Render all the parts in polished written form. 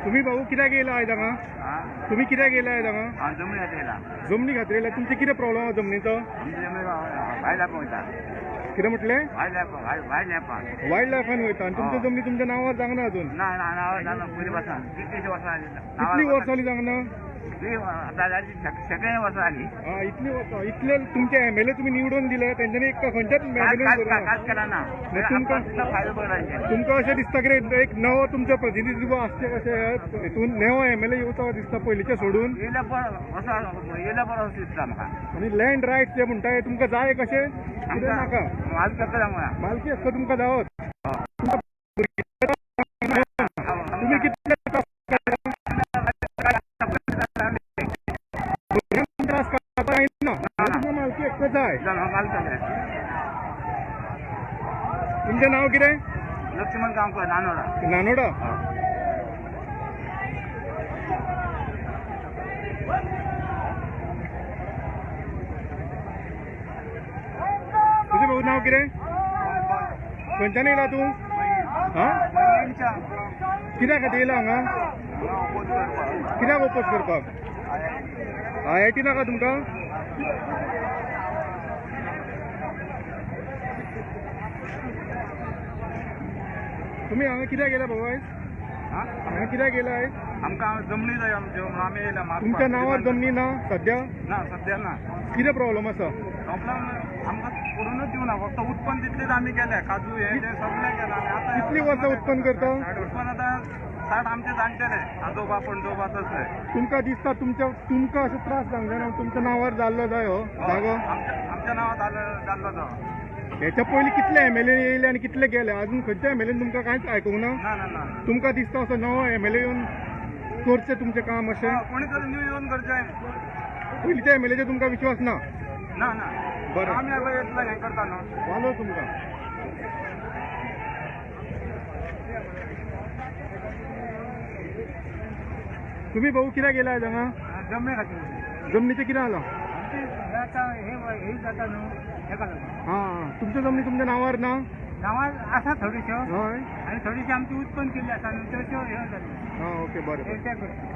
तुम्ही भाऊ कित्याक येयला आयज हांगा? तुम्ही कित्याक येयला आयज हांगा? जमनी खातीर जमनी खातीर येयला. तुमचे कितें प्रॉब्लेम आहा जमनीचो? भायर लावपाक वयता. कितें म्हटलें? भायर लावपाक. वायल्ड लायफान वयता आनी तुमची जमनी तुमच्या नांवार जावंक ना अजून? ना ना ना ना पयलीं वर्सां कितलींशीं वर्सां कितलीं वर्सां जालीं जावंक ना? सेकंड वर्सां जालीं. इतलीं वर्सां. इतले तुमचे एमएलए तुम्ही निवडून दिले तेंच्यांनी एक खंयच्याच कांच केला ना. तुमकां अशें दिसता की एक नवो तुमचो प्रतिनिधित्व आसचें कशें हितून नवो एमएलए येवचो दिसता पयलींचे सोडून? येयल्या बरो दिसता म्हाका. आनी लँड रायट्स जे म्हणटा तुमकां जाय कशें? कितें नाका मालकी हक्क जावंक ना. मालकी हक्क तुमकां जावत. तुम्ही कितले त्रास करता ना तुमकां मालकी हक्क जाय. तुमचें नांव कितें? लक्ष्मण गांवकर नानोडा. नानोडा. तुझे भाऊ नाव कितें? खंयच्यान येयला तूं? कित्याक खातीर येयला हांगा? कित्याक ओपोज करपाक? IIT नाका तुमकां? तुमी हांगा कित्याक येयला भाऊ आयज? हांगा कित्याक येयला आयज? आमकां जमनी जाय आमी येयला. तुमच्या नांवार जमनी ना सद्या? ना सद्या ना. कितें प्रॉब्लेम आसा? प्रॉब्लेम आमकां करूनच दिवना. फक्त उत्पन्न तितलेच आमी केले. काजू हे ते सगळें केलां. आतां कितलीं वर्सां उत्पन्न करता? उत्पन्न आतां 60 आमचे जाणटेले आजोबा पणजोबा तसले. तुमकां दिसता तुमकां अशें त्रास जावंक जायना? तुमच्या नांवार जाल्लो जाय हो जागो? आमच्या आमच्या नावात जाल्लो तो. ह्याच्या पयलीं कितले MLA येयले आनी कितले गेले? अजून खंयच्या MLAन तुमकां कांयच आयकूंक ना? ना. तुमकां दिसता असो नवो MLA येवन करचे तुमचें काम अशें? कोणी तरी न्यू येऊन करचें. पयलींच्या MLAचेर तुमकां विश्वास ना? ना. बरें. आमी आतां येतलो हें करता न्हू. वालो तुमकां. तुम्ही भाऊ कित्याक गेला हांगा? जमणे खातीर. जमनीचें कितें जालां? हे जाता न्हू हेका लागून. हां, तुमच्यो जमनी तुमच्या नांवार ना? नांवां आसा थोड्योश्यो हय. आनी थोडीशी आमची उत्पन्न केल्ली आसा न्हू तश्यो हे जाल्यो. हां, ओके, बरें. ते करता.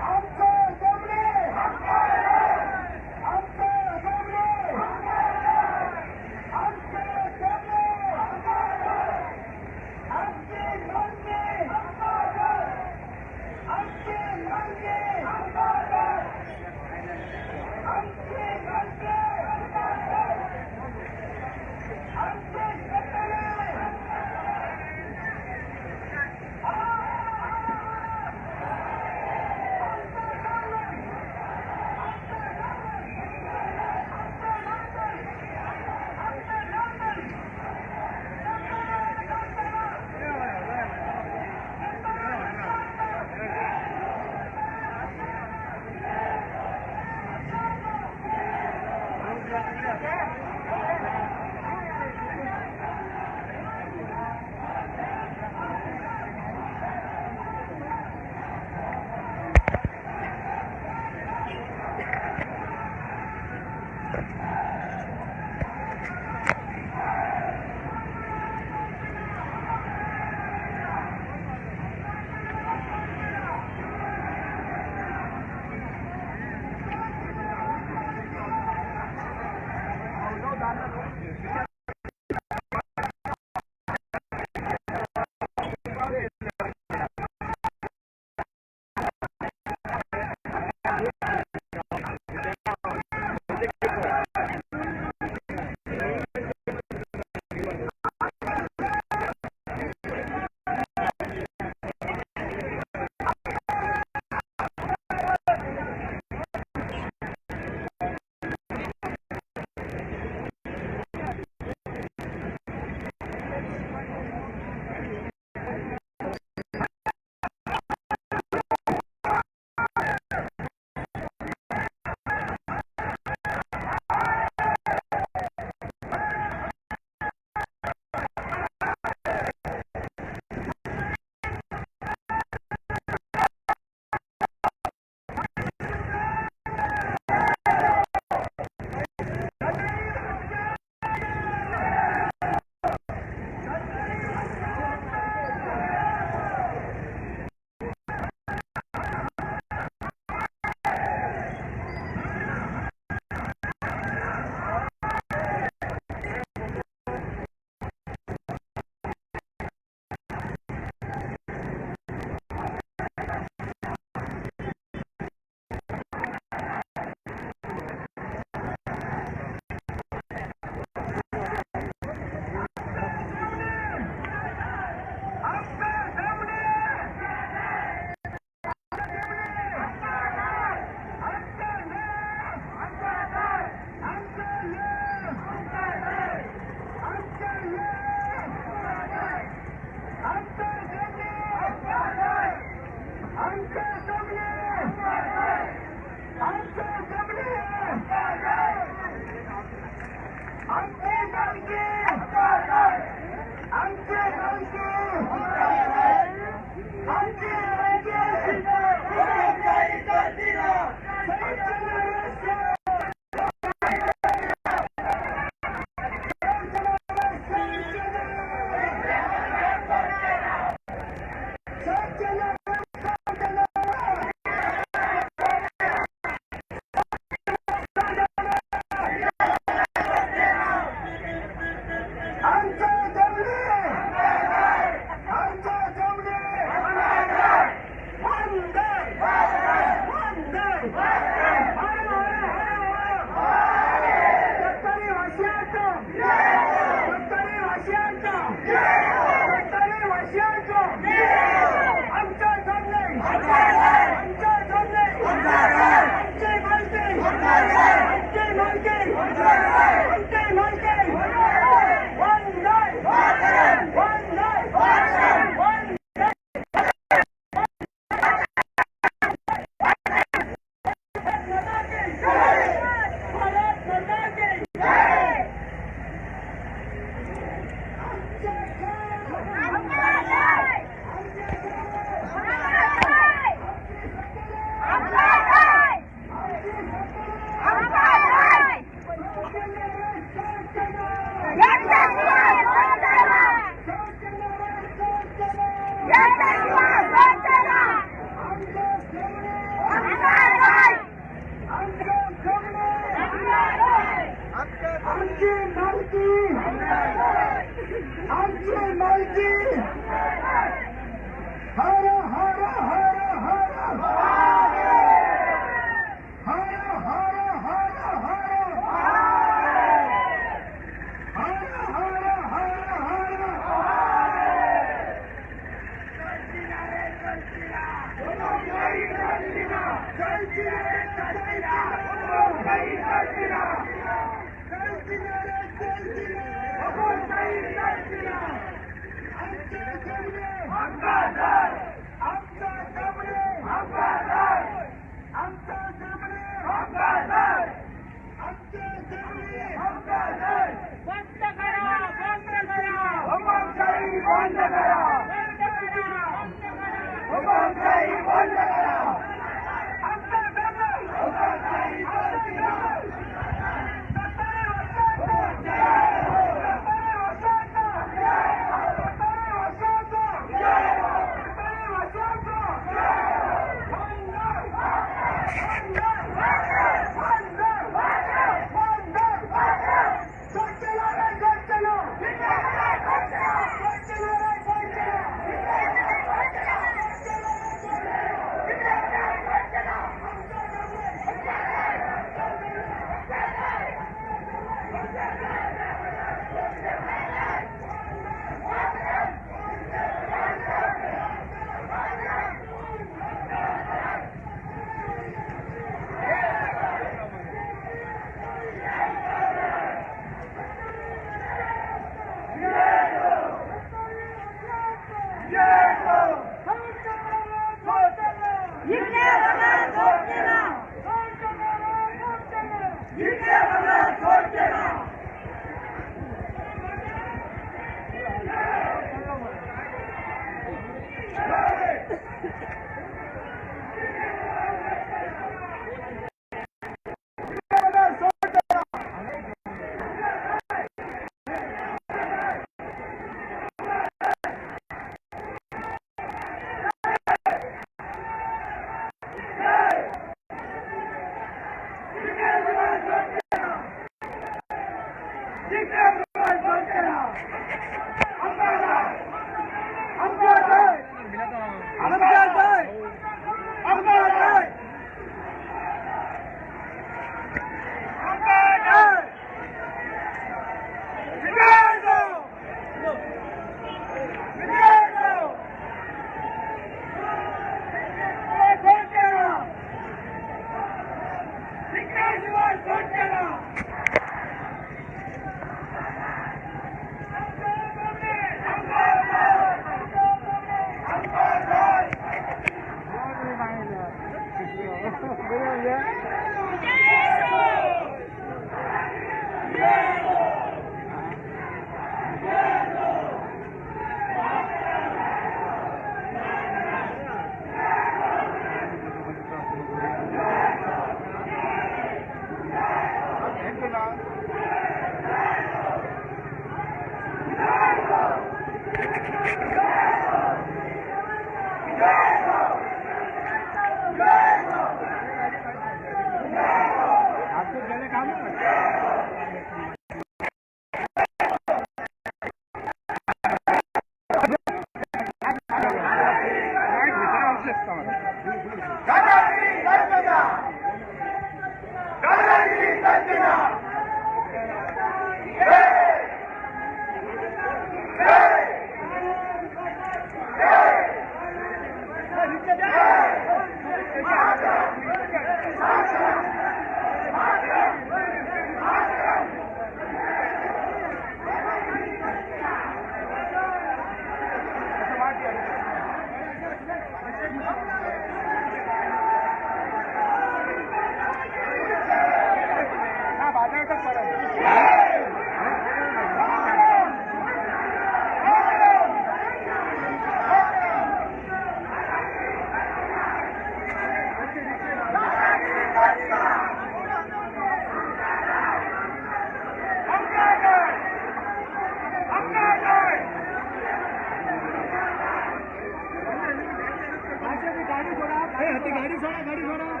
गाड़ी सोडा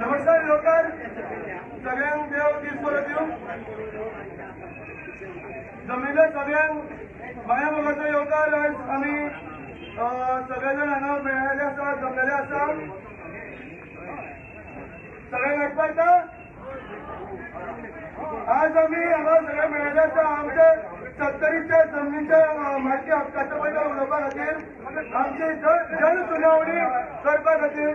नमस्कार लोकर सगळ्यांक देव दीस बरो दिवं. जमिल्ल्या सगळ्यांक गोंया भागाचो येवकार आज आमी सगळे जाण हांगा मेळ्ळेले आसा, जमलेले आसा. सगळ्यांक आयकपा येता? आज आमी हांगा सगळे मेळ्ळेले आसा आमच्या 70च्या जमनीच्या मालकी हक्काच्या बद्दल उलोवपा खातीर, आमची जनसुनावणी करपा खातीर.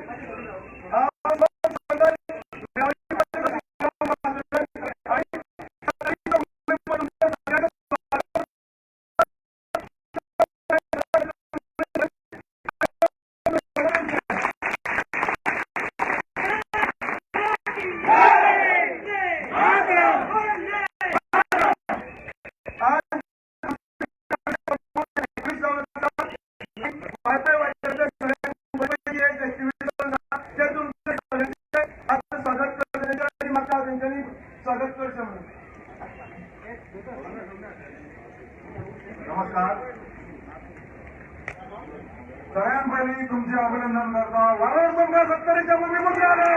नमस्कार. सगळ्यात पहिली तुमचे अभिनंदन करता. वारंवार तुमच्या 70च्या भूमीमध्ये आलो.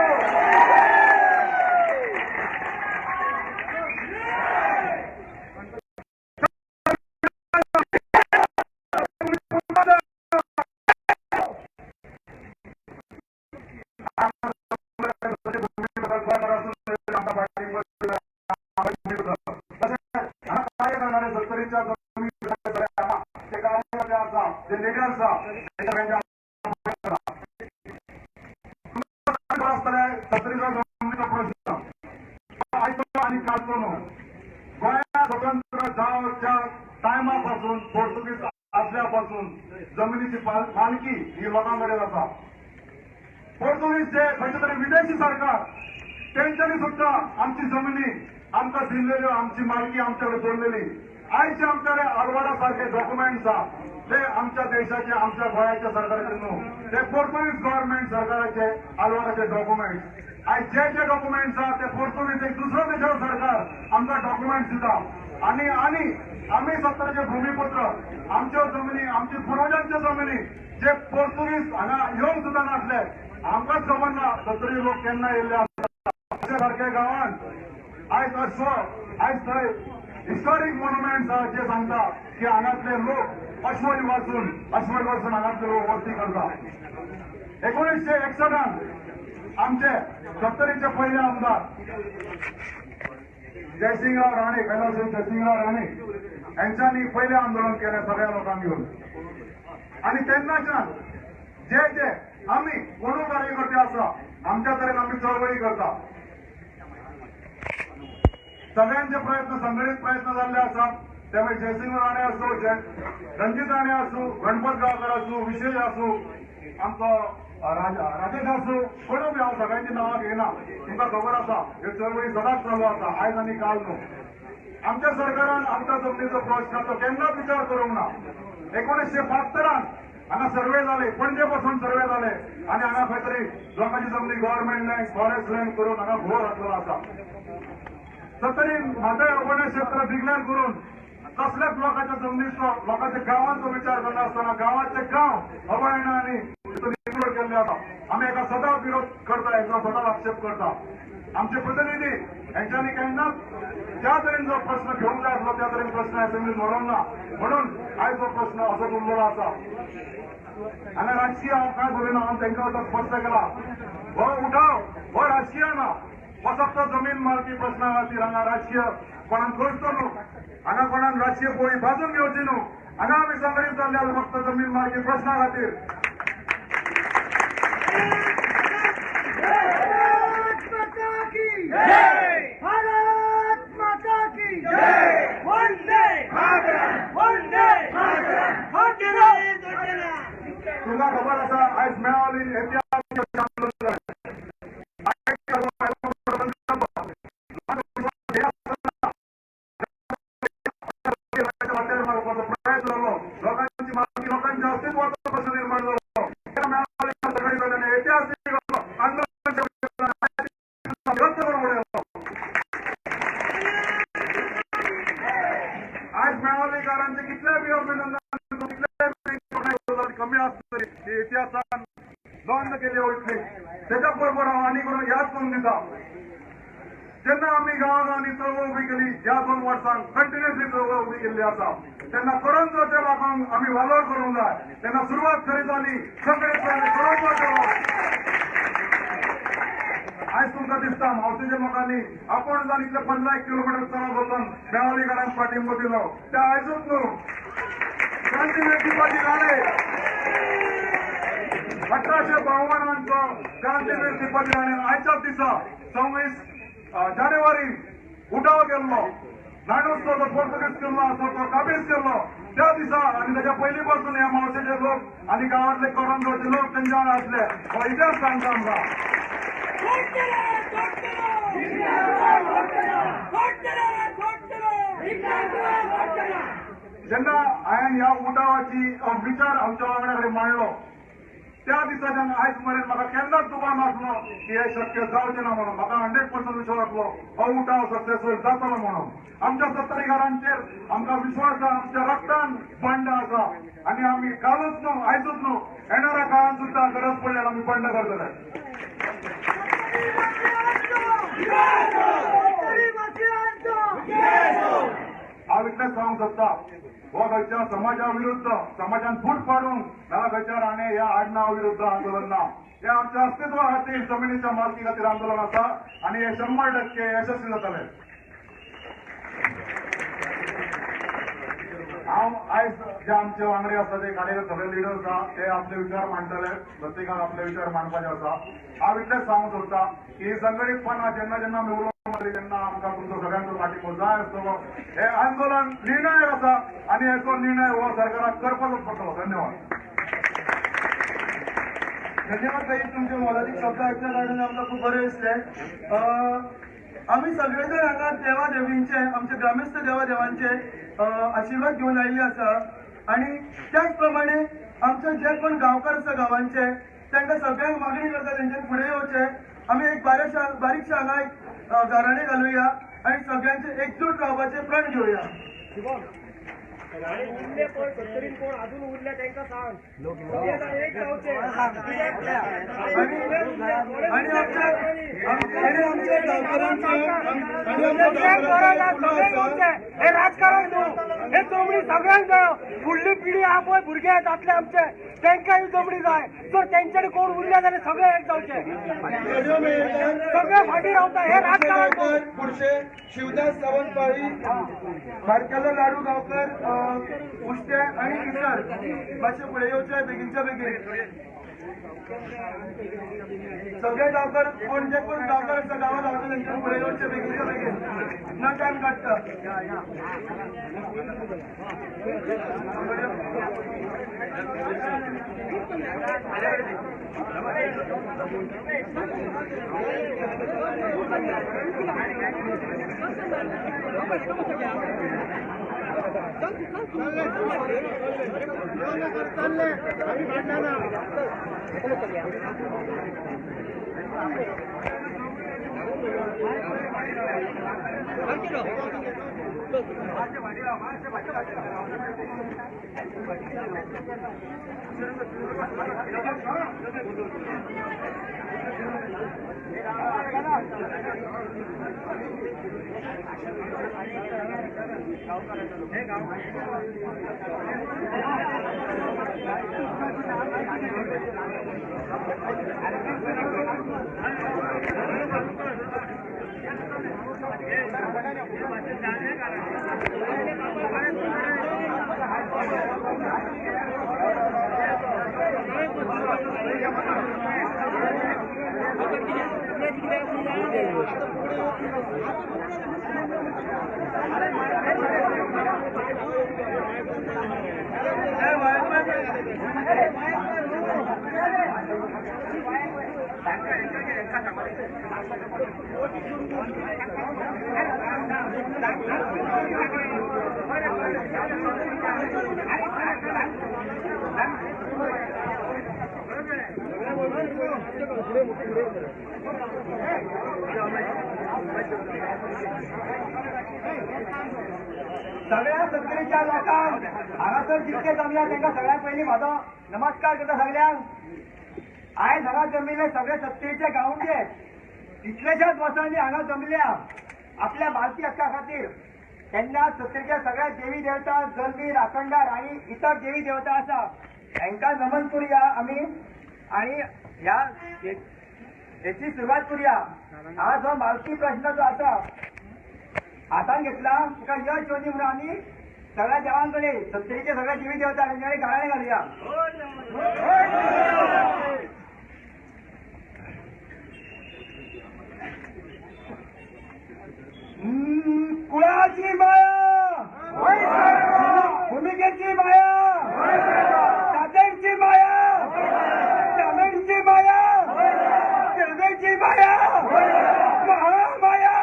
गोंया स्वतंत्र जावच्या टायमापासून पोर्तुगीज असल्यापासून जमिनीची मालकी ही लोकांकडे आसा. पोर्तुगीजचे खंयचे तरी विदेशी सरकार तेंच्यांनी सुद्धा आमची जमिनी आमकां दिल्लेल्यो, आमची मालकी आमच्याकडे जोडलेली. आयचे आमच्याकडे अलवारा सारखे डॉक्युमेंट्स आहा ते आमच्या देशाचे, आमच्या गोंयाच्या सरकाराचे न्हू, ते पोर्तुगीज गव्हर्नमेंट सरकाराचे अलवाराचे डॉक्युमेंट्स. आज जे डॉक्युमेंट्स आहा ते पोर्तुगीज एक दुसऱ्या देशाचं सरकार आमकां डॉक्युमेंट्स दिता. आणि आम्ही 70चे भूमिपुत्र, आमच्यो जमिनी, आमची पुर्वजांच्यो जमिनी जे पोर्तुगीज हांगा येवंक सुद्धा नासले, आमकांच खबर ना 70 लोक केन्ना येयल्ले आसता. अशे सारखे गांवांत आयज थंय हिस्टॉरीक मॉन्युमेंट्स आहा जे सांगता की हांगातले लोक अश्वरी वाचून हांगातले लोक वस्ती करता. 1961 आमचे 70चे पहिले आमदार जयसिंगराव राणे, कैलासवासी जयसिंगराव राणे यांच्यानी पहिले आंदोलन केले सगळ्या लोकांक घेऊन. आणि तेन्नाच्यान जे आम्ही कोण कार्यकर्ते आसा आमच्या तरेन आम्ही चळवळी करता. सगळ्यांचे प्रयत्न, संघटित प्रयत्न जाल्ले आसात. त्यामुळे जयसिंग राणे असो, रणजित राणे असो, गणपत गावकर असो, विशेष असो, आमचो राजेश असो, कोण बी हांव सगळ्यांची नांवां घेयना. तुमकां खबर आसा ह्यो चळवळी सदांच चालू आसा, आयज आनी काल न्हू. आमच्या सरकारान आमच्या जमनीचो प्रश्न तो केन्नाच विचार करूंक ना. 1972 हांगा सर्वे जाले, पणजे पासून सर्वे जाले आणि हांगा खंय तरी लोकांची जमनी गव्हर्नमेंट लँड, फॉरेस्ट लँड करून हांगा घोर घातलेलो आसा. 70 म्हाताय अभयारण्य क्षेत्र डिक्लेअर करून कसल्याच लोकांच्या जमनीचो, लोकांच्या गांवांचो विचार करना आसतना गांवाचे गांव अभयारण्यांनी इन्क्लूड केल्ले आसा. आमी हेका सदांच विरोध करता, हेचो सदांच आक्षेप करता. आमचे प्रतिनिधी यांच्यानी केन्नाच ज्या तरेन जो प्रश्न घेवंक जाय आसलो त्या तरेन प्रश्न असेंब्लीत व्हरोंक ना. म्हणून आयज हो प्रश्न असोच उरलेलो आसा. हांगा राजकीय हांव कांय बरयना, हांव तांकां आतां स्पश्ट केला. हो उठाव हो राजकीय ना, हो फक्त जमीन मालकी प्रश्ना खातीर. हांगा राजकीय कोणाक करचो न्हू, हांगा कोणाक राजकीय पोळी भाजून घेवची न्हू. हांगा आमी संघटीत जाल्ले आसा फक्त जमीन मालकी प्रश्ना खातीर. तुमकां खबर आसा आयज मेळावली ऐतिहासीक आंदोलन प्रयत्न जालो. लोकांची मागणी, लोकांच्या अस्तित्वाचो प्रश्न निर्माण जालो. ऐतिहासीक आंदोलन व्यक्त करून उडयलो. मेळावेकारांचे कितले बी अभिनंदन कमी असले तरी ही इतिहासान नोंद केली वयतली. त्याच्या बरोबर हांव आनी करून याद करून दिता, जेन्ना आमी गांवांनी चळवळ उबी केली, ह्या 2 वर्सांक कंटिन्युअसली चळवळ उबी केल्ली आसा, तेन्ना करंजोच्या लोकांक आमी वालोर करूंक जाय. तेन्ना सुरवात खरी जाली सगळे करंजोच्या. आयज तुमकां दिसता मावशेच्या लोकांनी आपण जावन इतले 15 किलोमीटर चलत वचून मेळावेकारांक पाठिंबो दिलो. ते आयजूच न्हू, क्रांतीवीर दिवपाची जाले 1852 क्रांतीवीर दिवपाची जाणे आयच्याच दिसा 26 जानेवारी उठाव केल्लो. नाणुसो जो पोर्तुगीज केल्लो आसा तो काबीज केल्लो त्या दिसा, आनी ताच्या पयलीं पासून ह्या मावशेचे लोक आनी गांवांतले करंजोचे लोक तेंचे वांगडा आसले. हो इतिहास सांगता आमकां. जेन्ना हांवें ह्या उठावाची विचार आमच्या वांगडा कडेन मांडलो त्या दिसाच्यान आयज मेरेन म्हाका केन्नाच दुबाव नासलो की हे शक्य जावचें ना म्हणून. म्हाका 100% विश्वास आसलो हो उठाव सक्सेसफूल जातलो म्हणून. आमच्या सत्तरीकारांचेर आमकां विश्वास आसा, आमच्या रक्तान बंड आसा आनी आमी कालूच न्हू आयजूच न्हू येणाऱ्या काळान सुद्दां गरज पडल्यार आमी बंड करतले. हांव इतलेंच सांगूंक सोदता, हो खंयच्या समाजा विरुद्ध समाजान फूट पाडूंक नाल्या खंयच्या राणे ह्या आडनावा विरुद्ध आंदोलन ना. हे आमच्या अस्तित्वा खातीर जमनीच्या मालकी खातीर आंदोलन आसा आनी हे 100% यशस्वी जातले. हांव आयज जे आमचे वांगडी आसा ते कार्यकर्ते सगळे लिडर्स आहा ते आपले विचार मांडटले, प्रत्येकाक आपले विचार मांडपाचे आसा. हांव इतलेंच सांगूंक सोदता की संघटीतपणां जेन्ना जेन्ना आमी उलोवंक लागली तेन्ना आमकां तुमचो सगळ्यांचो पाठिंबो जाय आसतलो. हे आंदोलन निर्णायक आसा आनी हेचो निर्णय हो सरकाराक करपाचोच पडटलो. धन्यवाद. धन्यवाद ताई, तुमचे मोलादीक शब्द ऐकल्या कारणान आमकां खूब बरें दिसलें. आमी सगळे जण हांगा देवा देवींचे आमचे ग्रामस्थ देवा देवांचे आशिर्वाद घेवन आयिल्ले आसा आनी त्याच प्रमाणे आमचे जे कोण गांवकार आसा गांवांचे तांकां सगळ्यांक मागणी करता तेंच्यानी फुडें येवचें. आमी एक बारीकशें हांगा एक गाराणें घालुया आनी सगळ्यांचे एकजूट रावपाचे प्रण घेवया. उरले पण सत्तरीन कोण अजून उरले त्यांना सांग एक जावचे हे राजकारण न्हू, हे जमणी सगळ्यांक फुडली पिढी हा पळय भुरगे जातले आमचे तांकां ही जमणी जाय. जर तेंच्यानी कोण उरले जाल्यार सगळे एक जावचे, सगळे फाटी रावता. हे राजकारण. पुढचे शिवदास सावंतवाडी, बारकेलो लाडू गांवकर, उश्टे आणि किसर मातशे फुडें येवचे बेगीनच्या बेगीन. सगळे गांवकार कोण जे कोण गांवकार आसा गांवांत रावता तेंच्यानी फुडें येवचे बेगीनच्या बेगीन. ना टायम काडटा. सगळ्या सत्तरीच्या लोकांक हांगासर जितके जमल्या तांकां सगळ्यात पयलीं म्हाजो नमस्कार करता सगळ्यांक. आयज हांगा जमिल्ले सगळे सत्तरीचे गांवचे कितलेशाच वर्सांनी हांगा जमल्या आपल्या भारतीय हक्का खातीर. तेन्ना सत्तरीच्या सगळ्या देवी देवता जल्मी राखणदार आणि इतर देवी देवता आसा तांकां नमन करुया आमी आणि ह्या हेची सुरवात करुया. हा जो मालकी प्रश्न जो आसा हातान घेतला तुका यश येवनी म्हणून आमी सगळ्या देवांकडे सत्तरीचे सगळ्या देवी देवता तांच्याकडे गाराणे घालुया. कुळाची माया, भूमिकेची माया, सातेंची माया, चामेंची माया, रेल्वेची माया, महामाया,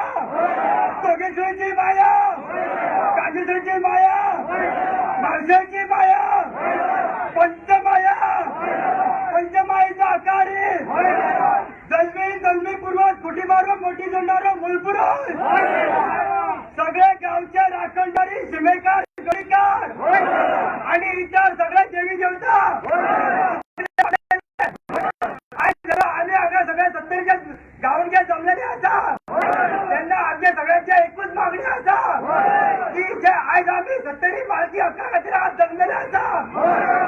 जोगेश्वरीची माया, काजेश्वरीची माया, मार्शलची माया, पंचमाया, पंचमायेचा आकारी, जन्मी पूर्वज कुटी मारून मोठी जोडणारा मूलपुरुष, सगळे गावचे राखणदारी शिमेकार गडीकार आणि इतर सगळ्या देवी देवता आम्ही हांगा सगळ्या सत्तरीच्या गावांचे जमलेले आसा. त्यांना आमच्या सगळ्यांच्या एकूच मागणी आसा की जे आयज आम्ही सत्तरी मालकी हक्का खातीर आज जमलेले आसा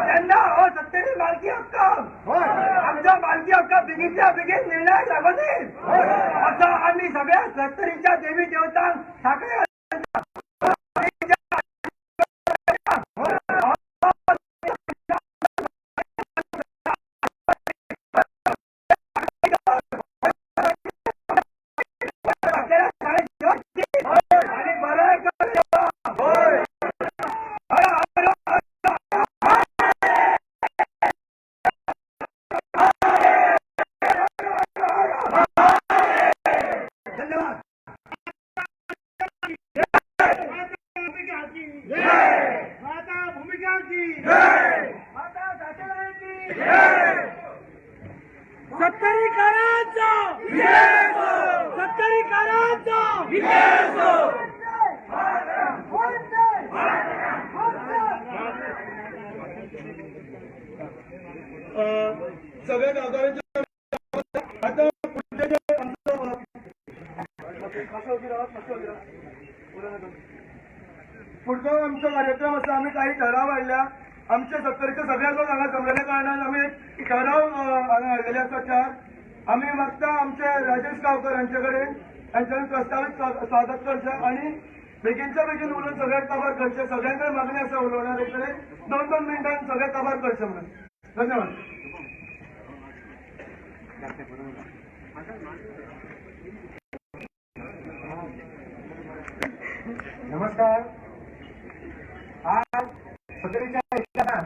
त्यांना हो सत्तरी मालकी हक्क आमच्या मालकी हक्क बेगीतल्या बेगीन निर्णय लागोनी असं आम्ही सगळ्या सत्तरीच्या देवी देवतांक साखळे सगळ्या गावकऱ्यांच्या आता पुढचा आमचा कार्यक्रम असा आम्ही काही ठराव हाडल्या. आमच्या सत्तरीचे सगळ्या लोक हांगा जमलेल्या कारणान आम्ही एक ठराव हांगा हाडलेले आसा 4. आम्ही मागता आमचे राजेश गावकर यांचे कडेन यांच्यानी प्रस्तावित स्वागत करचे आणि बेगीनच्या बेगीन उलोवन सगळ्याक काबार करचे. सगळ्यांकडे मागणी आसा उलोवणारे कडेन 2-2 मिनिटांनी सगळे काबार करचे म्हणून. धन्यवाद. नमस्कार. आज सत्तरीच्या इतिहासात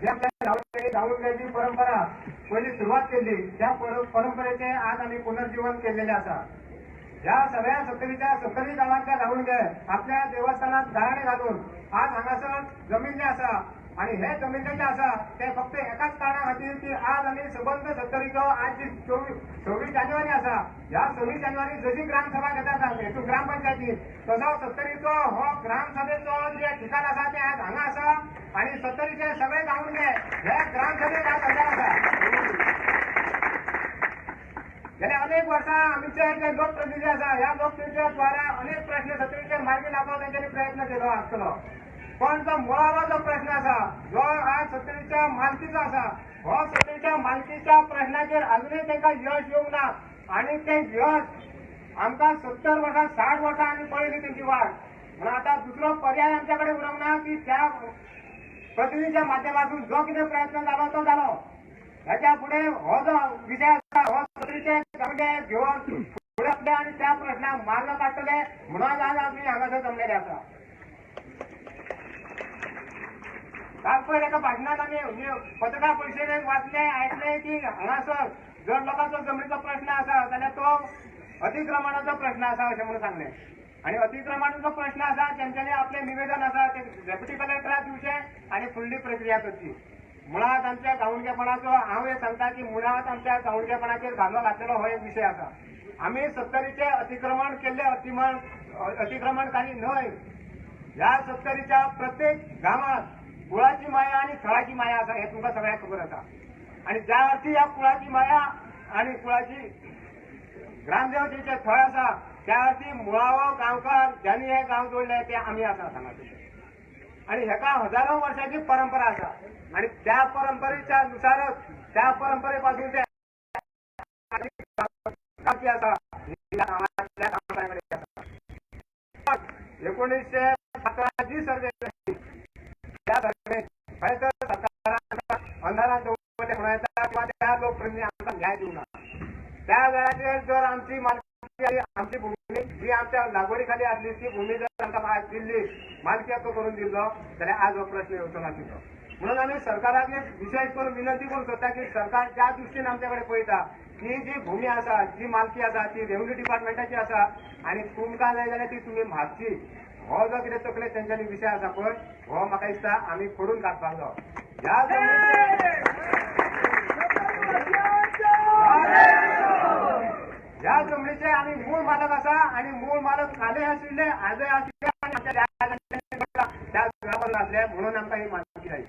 जी आपल्या गावची परंपरा पहिली सुरुवात केली त्या परंपरेचे आज आम्ही पुनर्जीवन केलेले असा. या सगळ्या सत्तरी गावांच्या गावुणगे आपल्या देवस्थानात गाराणे घालून आज हांगासर जमिल्ले आसा आणि हे जमिल्लेचे आसा ते फक्त एकाच कारणां खातीर की आज आम्ही सबंद सत्तरीचो आज जी 26 जानेवारी आसा ह्या 26 जानेवारी जशी ग्रामसभा घेतात हेतून ग्रामपंचायतीत तसो सत्तरीचो हो ग्रामसभेचो जे ठिकाण आसा ते आज हांगा आसा आणि सत्तरीचे सगळे गावुणगे हे ग्रामसभेक आज हजर आसा. गेल्या अनेक वर्सां आमचे जे लोकप्रतिनिधी आसा ह्या लोकप्रतिनिधीच्या द्वारा अनेक प्रश्न सत्तरीचे मार्गी लावपाक तांच्यांनी प्रयत्न केलो आसतलो. पण जो मुळावो जो प्रश्न आसा जो आज सत्तरीच्या मालकीचो आसा हो सत्तरीच्या मालकीच्या प्रश्नाचेर अजूनही तांकां यश येवंक ना आणि ते यश आमकां 70 वर्सां 60 वर्सां आमी पळयली तेंची वाट. म्हणून आता दुसरो पर्याय आमच्या कडेन उरूंक ना की त्या प्रतिनिधीच्या माध्यमातून जो कितें प्रयत्न जालो तो जालो. ह्याच्या फुडें हो जो विशय आसा हो सत्तरीचे गावडे घेवन फुडें वतले आनी त्या प्रश्नाक मार्ग काडटले म्हणून आज आमी हांगासर जमलेले आसा. काल पयर एका भाशणात आमी पत्रकार परिशदेक वाचले आयकले की हांगासर जर लोकांचो जमनीचो प्रश्न आसा जाल्यार तो अतिक्रमणाचो प्रश्न आसा अशें म्हणून सांगले. आणि अतिक्रमणाचो प्रश्न आसा तेंच्यांनी आपले निवेदन आसा ते डेप्युटी कलेक्टराक दिवचे आणि फुडली प्रक्रिया करची. मुळात आमच्या गांवणकेपणाचो हांव हे सांगता की मुळात आमच्या गांवणकेपणाचेर घालो घातलेलो हो एक विशय आसा. आमी सत्तरीचे अतिक्रमण केल्ले अतिक्रमणकारी न्हय ह्या सत्तरीच्या प्रत्येक गावात कुळाची माया आणि थळाची माया असा हे तुमका सगळ्यांक खबर आसा. आणि ज्या अर्थी या कुळाची माया आणि कुळाची ग्रामदेवतेचे थळ आसा त्या अर्थी मुळावो गांवकार ज्यांनी हे गांव जोडले ते आम्ही असा सांगता. आणि हेका हजारो वर्षाची परंपरा असा आणि त्या परंपरेच्या नुसारच त्या परंपरेपासून ते असा 1917 जी सर्वे त्या सर्वे अंधारात किंवा त्या लोकप्रतिनिधी आमचा न्याय देऊ नका. त्या वेळाचेर जर आमची मालकी आमची भूमी जी आमच्या लागवडीखाली असली ती भूमी जर आमकां दिल्ली मालकी हक्क करून दिलो जाल्यार आज हो प्रश्न येवचो नाशिल्लो. म्हणून आम्ही सरकाराक विशेष करून विनंती करूंक सोदता की सरकार ज्या दृश्टीन आमच्याकडे पळयता की जी भूमी आसा जी मालकी आसा ती रेव्हन्यू डिपार्टमेंटाची आसा आणि तुमकां जाय जाल्यार ती तुमी म्हापची हो जो कितें तकले तेंच्यांनी विशय आसा पळय हो म्हाका दिसता आमी खोडून काडपाक जाय. ह्या जमनीचे आमी मूळ मालक आसा आणि मूळ मालक कालय आशिल्ले आजय आशिल्ले आणि आमच्या त्या घरावर आसले म्हणून आमकां ही मालकी जाय.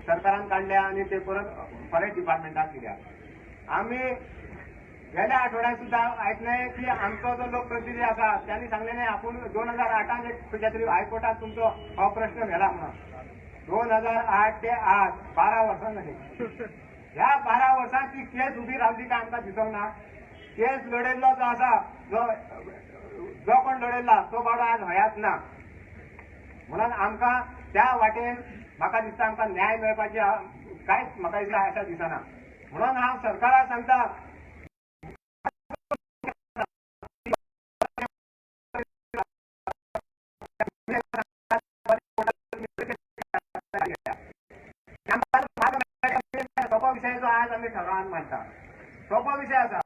सरकारान काढल्या आणि ते परत फॉरेस्ट डिपार्टमेंटात दिल्या. आम्ही गेल्या आठवड्यात सुद्धा ऐकलंय की आमचा जो लोकप्रतिनिधी असा त्यांनी सांगले नाही आपण 2008 कुठल्या तरी हायकोर्टात तुमचा हा प्रश्न घ्याला म्हणून 2008 ते आज 12 वर्सां झाली. ह्या 12 वर्सांत ती केस उभी रावली काय आमकां दिसोंक ना. केस लढयल्लो जो आसा जो कोण लढयल्ला तो बाबडो आज हयात ना. म्हणून आमकां त्या वाटेन म्हाका दिसता आमकां न्याय मेळपाची कांयच म्हाका दिसता आशा दिसना. म्हणून हांव सरकाराक सांगता सोपो विषय जो आज आमी ठरावान मांडटा सोपो विषय आसा.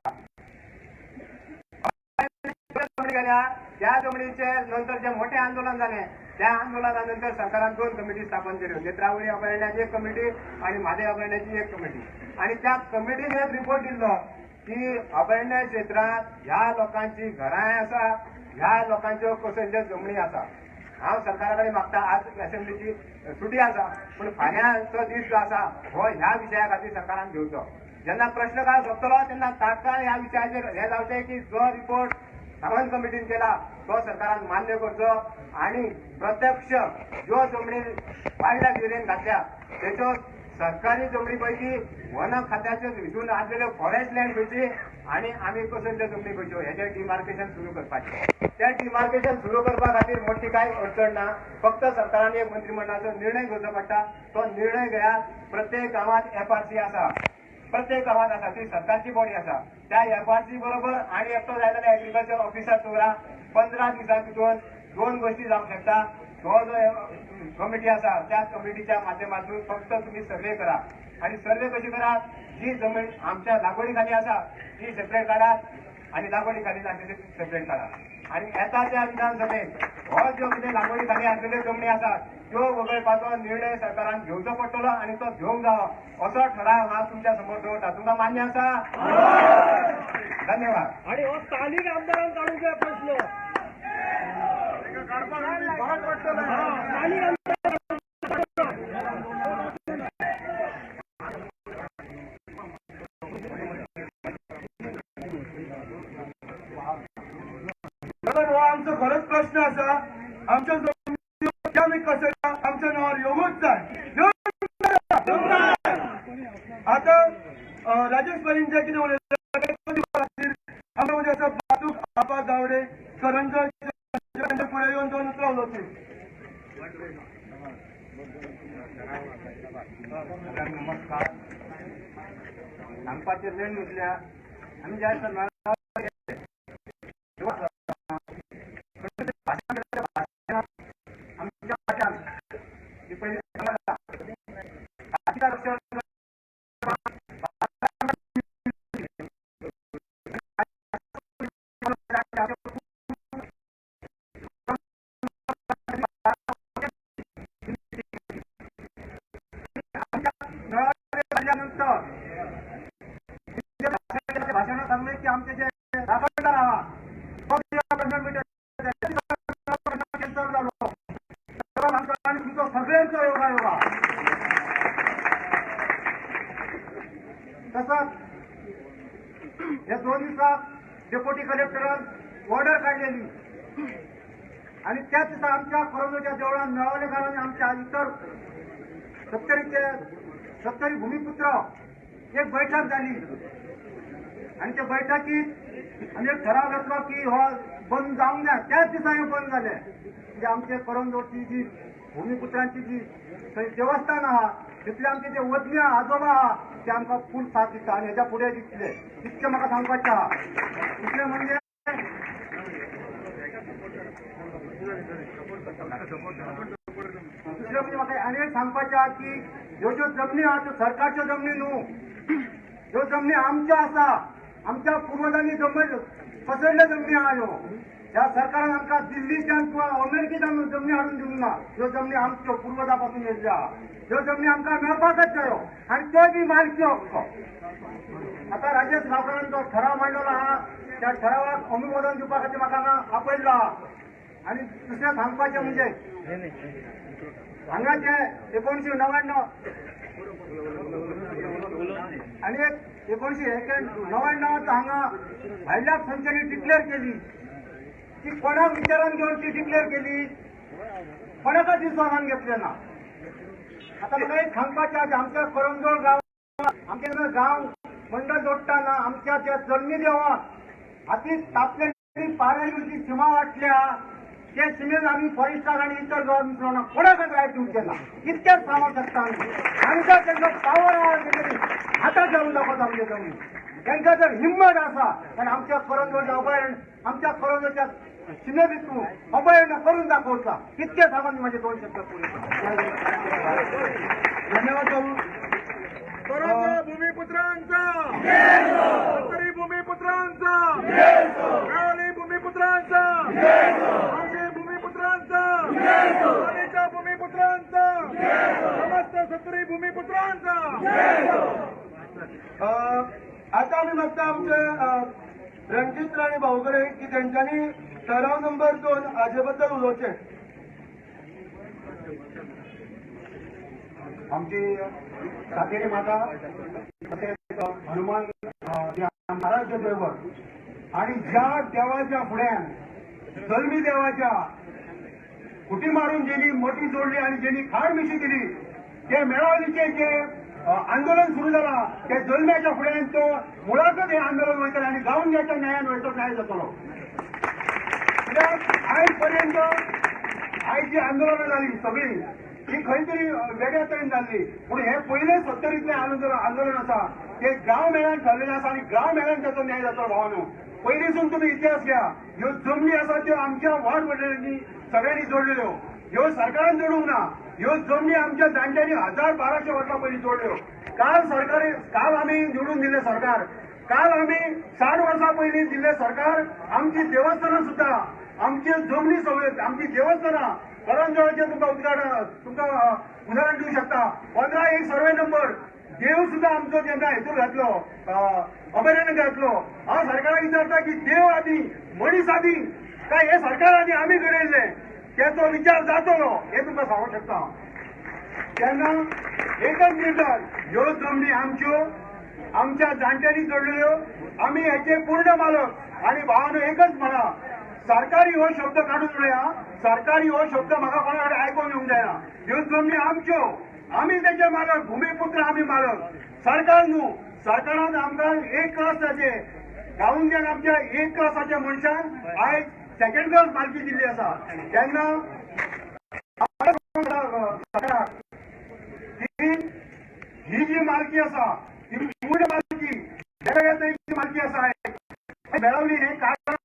गेल्या त्या जमनीचे नंतर जे मोठे आंदोलन झाले त्या आंदोलनानंतर सरकारान 2 कमिटी स्थापन केल्यो. नेत्रावळी अभयारण्याची एक कमिटी आणि म्हादेव अभयारण्याची एक कमिटी. आणि त्या कमिटीने एक रिपोर्ट दिल्लो की अभयारण्य क्षेत्रात ह्या लोकांची घरांय आसा ह्या लोकांच्यो कसल्यो जमनी आसा. हांव सरकारा मागता आज असेंब्लीची सुटी आसा पूण फाल्यांचो दीस जो आसा हो ह्या विशया खातीर सरकारान घेवचो. जेन्ना प्रश्न काळ सोंपतलो तेन्ना तात्काळ ह्या विशयाचेर हे जावचें की जो रिपोर्ट सावंत कमिटीन केला तो सरकारान मान्य करचो आणि प्रत्यक्ष ज्यो जमनी वायल्ड लायफ घातल्या त्याच्यो सरकारी जमनी पैकी वन खात्याचे हितून आसलेल्यो फॉरेस्ट लँड खंयची आणि आमी कसल्यो जमनी खंयच्यो हेचें डिमार्केशन सुरू करपाचें. त्या डिमार्केशन सुरू करपा खातीर मोठी कांय अडचण ना. फक्त सरकारान एक मंत्रिमंडळाचो निर्णय घेवचो पडटा. तो निर्णय घेयात. प्रत्येक गांवांत FRC आसा प्रत्येक गावात आसा ती सरकारची बॉडी आसा. त्या FRC बरोबर आणि एकटो जाय जाल्यार एग्रीकल्चर ऑफिसर दवरा. 15 दिसां भितर 2 गोष्टी जावंक शकता. तो जो कमिटी आसा त्या कमिटीच्या माध्यमातून फक्त तुम्ही सर्वे करा आणि सर्वे कशी करा जी जमीन आमच्या लागवडी खाली आसा ती सेपरेट काढात आणि लागवडी खाली आसलेली सेपरेट काढा. आणि येताच्या विधानसभेत हो ज्यो कितें लागवडी खाली आसलेल्यो जमनी आसात त्यो वगळपाचो निर्णय सरकारान घेवचो पडटलो आणि तो घेवंक जावो असो ठराव हांव तुमच्या समोर दवरता. तुमकां मान्य आसा? धन्यवाद. आणि हो स्थानिक आमदारांक काढूंक जाय प्रश्न. हो आमचो खरोच प्रश्न आसा. आमच्या जमनी आमी कशें आमच्या नांवार येवंकूच जाय. आता राजेश भाईन जे कितें उलयलें आमकां म्हणजे आसा बातूक आपा गावडे करंजय फुडें येवन दोन उतरां उलोवची. नमस्कार. सांगपाचें मेन म्हटल्यार आमी ज्या दिसा की आमचे जे राखणदार आहात तुमचा सगळ्यांचा योगा तसंच या 2 दिवसात डेप्युटी कलेक्टरान ऑर्डर काढलेली आणि त्याच दिवसा आमच्या कोरोनाच्या देवळात मिळवले कारण आमच्या इतर 70 भूमिपुत्र एक बैठक झाली आणि त्या बैठकीत आम्ही एक ठराव घेतला की हो बंद जाऊन द्या. त्याच दिवसा हे बंद झाले. म्हणजे आमचे करंजोडची जी भूमिपुत्रांची जी देवस्थान आहात तिथले आमचे जे वज्ञ आजोबा आहात ते आमकां फूल साथ दिता आणि ह्याच्या पुढे दिसले तितके म्हाका सांगपाचे आहा. दुसरे म्हणजे म्हाका आनी सांगपाचे आहा की ह्यो ज्यो जमनी आहा त्यो सरकारच्यो जमनी न्हू. ह्यो जमनी आमच्यो आसा. आमच्या पूर्वजांनी पसरल्या जमनी आहा ह्यो. ह्या सरकारान आमकां दिल्लीच्यान किंवा अमेरिकेच्यान जमनी हाडून दिवंक ना. ह्यो जमनी आमच्यो पूर्वजां पासून येयल्ल्यो आहा. ह्यो जमनी आमकां मेळपाकच जायो आनी त्यो बी मालकी हक्क. आता राजेश गावकरान जो ठराव मांडलेलो आहा त्या ठरावाक अनुमोदन दिवपा खातीर म्हाका हांगा आपयल्लो आहा. आणि दुसरें सांगपाचें म्हणजे हांगा जे 1999 आणि 1999 हांगा वायल्ड लायफ सँच्युरी डिक्लेअर केली. ती कोणाक विचारान घेवन ती डिक्लेअर केली कोणाकच विश्वासान घेतले ना. आता म्हाका एक सांगपाचें आहा आमच्या करंजोळ गांवांत आमचे गांव मंडळ जोडटाना आमच्या त्या जल्मी देवाक हाती तापलेली पारायणची सीमा वाटल्या ते सीमेन आम्ही फॉरेस्टार आणि इतर गव्हर्नमेंट कोणाकच रायट दिवचे ना. इतकेच सांगू शकता आम्ही. आमचा त्यांचा पावर हातात घालून दाखवता आमचे जमीन. त्यांचा जर हिंमत असा तर आमच्या करंजोळच्या अभयारण्य आमच्या करंजोळच्या सीमे भितून अभयारण्य करून दाखवता. इतके सांगून माझे 2 शब्द पुरे. धन्यवाद भाऊ. करंज भूमिपुत्रांचा शेतकरी भूमिपुत्रांचा गावली भूमिपुत्रांचा माजी भूमिपुत्रांचा पाणीच्या भूमिपुत्रांचा समस्त शेतकरी भूमिपुत्रांचा. आता आम्ही बघता आमचे रणजित राणे भाऊकडे की त्यांच्यानी ठराव नंबर 2 हाजेबद्दल उलोवचे. आमची सातेरी माता तसेच हनुमान महाराज दैवत आणि ज्या देवाच्या फुड्यान जल्मी देवाच्या कुटी मारून ज्यांनी मोठी जोडली आणि ज्यांनी खाड मिशी दिली ते मेळावलीचे जे आंदोलन सुरू झाला त्या जल्म्याच्या फुड्यान तो मुळातच हे आंदोलन वयतले आणि गावून घ्यायच्या न्यायान वयतो न्याय जातलो. आयज पर्यंत आयज जी आंदोलनां जाली सगळी ही खंय तरी वेगळ्या तरेन जाल्ली पूण हे पयले 70तले आंदोलन आसा ते गांव मेळ्यान ठरलेलें आसा आणि गांव मेळ्यान त्याचो न्याय जातलो भावानो. पयलीसून तुम्ही इतिहास घ्या. ह्यो जमनी आसा त्यो आमच्या वाड वडिलांनी सगळ्यांनी जोडलेल्यो. ह्यो सरकारान जोडूंक ना. ह्यो जमनी आमच्या जाणट्यांनी 1200 वर्सां पयलीं जोडल्यो. काल आमी निवडून दिल्ले सरकार काल आमी 60 वर्सां पयलीं दिल्ले सरकार आमची देवस्थानां सुद्धा आमची जमनी सवलत आमची देवस्थानां करंजोळचे तुमकां उदाहरण दिवं शकता. 15 एक सर्वे नंबर देव सुद्धा आमचो जेन्ना हेतून घातलो अभयारण्य घातलो हांव सरकाराक विचारता की देव आदी मनीस आदी काय हे सरकार आदी आमी घडयल्ले त्याचो विचार जातलो हे तुमकां सांगूंक शकता. तेन्ना एकच निर्धार ह्यो जमनी आमच्यो आमच्या जाणट्यांनी जोडलेल्यो आमी हेचे पूर्ण मालक. आणि भावानो एकच म्हणा सरकारी हो शब्द काढून उडया. सरकारी हो शब्द म्हाका कोणा कडेन आयकूंक येवंक जायना. ह्यो जमनी आमच्यो आमी तेचे मालक भूमिपुत्र आमी मालक. सरकार न्हू. सरकारान आमकां 1 क्लासाचे गांवूंच्यान आमच्या 1 क्लासाच्या मनशांक आयज 2nd क्लास मालकी दिल्ली आसा. तेन्ना ही जी मालकी आसा ती पूर्ण मालकी वेगवेगळ्या तरेची मालकी आसा मेळवली हे कारण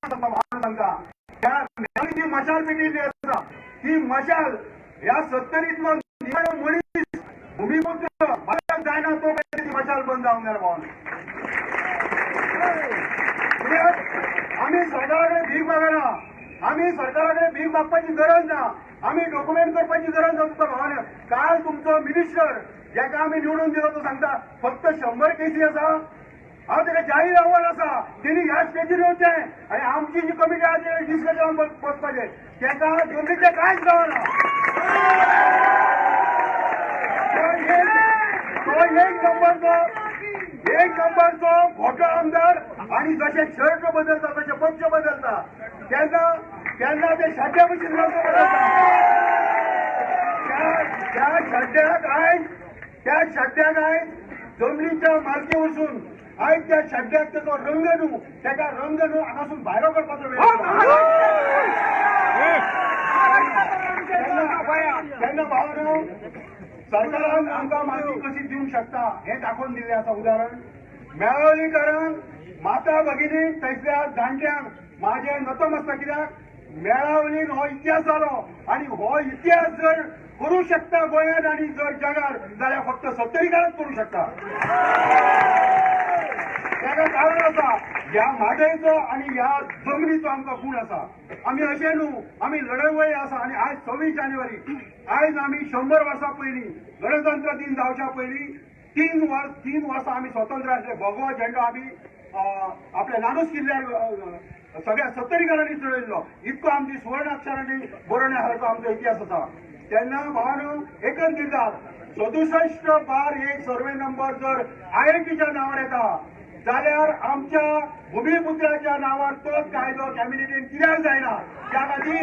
सांगता. त्या मेळवलीची मशाल पेटयल्ली आसा ती मशाल ह्या 70तलो मनीस भूमिपुत्र मालक जायना तो ती मशाल बंद जावंक जाय भावन. आमी सरकारा कडेन भीक मागना. आमी सरकारा कडेन भीक मागपाची गरज ना. आमी डॉक्युमेंट करपाची गरज ना. तुमकां भावना काल तुमचो मिनिस्टर जाका आमी निवडून दिलो तो सांगता फक्त 100 केसी आसा हांव तेका जाहीर आव्हान आसा तेणी ह्या स्टेजीर येवचें आनी आमची जी कमिटी आहा ती डिस्कशन बसपाचें तेका जमनीचें कांयच गावना एक नंबरचो खोटो आमदार आणि जसे शर्ट बदलता तसे पक्ष बदलता त्यांना ते शाद्या भशेन बदलता त्या शाद्याक आयज जमनीच्या मालकी वचून आयज त्या शाद्याक तेचो रंग न्हू तेका रंग न्हू हांगासून भायर करपाचो वेळ तेन्ना भावनो सरकारान आमकां मालकी कशी दिवंक शकता हें दाखोवन दिल्लें आसा उदाहरण मेळावलीकारांक माता भगिनी थंयसल्या जाणट्यांक म्हाजें नतमस्तक कित्याक मेळावलीन हो इतिहास जालो आनी हो इतिहास जर करूं शकता गोंयांत आनी जर जगार जाल्यार फक्त सत्तरीकारांच करूं शकता ताका कारण आसा ह्या म्हादयचो आनी ह्या जमनीचो आमकां गुण आसा आमी अशें न्हू आमी लढवय आसा आनी आयज 26 जानेवारी आयज आमी 100 वर्सां पयलीं गणतंत्र दिन जावच्या पयलीं 3 वर्सां आमी स्वतंत्र आसले भगवो झेंडो आमी आपल्या नानूच किल्ल्यार सगळ्या सत्तरीकारांनी चडयल्लो इतको आमची सुवर्ण अक्षरांनी बरोवण्या सारको आमचो इतिहास आसा तेन्ना भावानो एकच निर्धार 67/1 सर्वे नंबर जर IITच्या नांवार येता जाल्यार आमच्या भुमिपुत्राच्या नांवार तोच कायदो कॅबिनेटीन कित्याक जायना त्या खातीर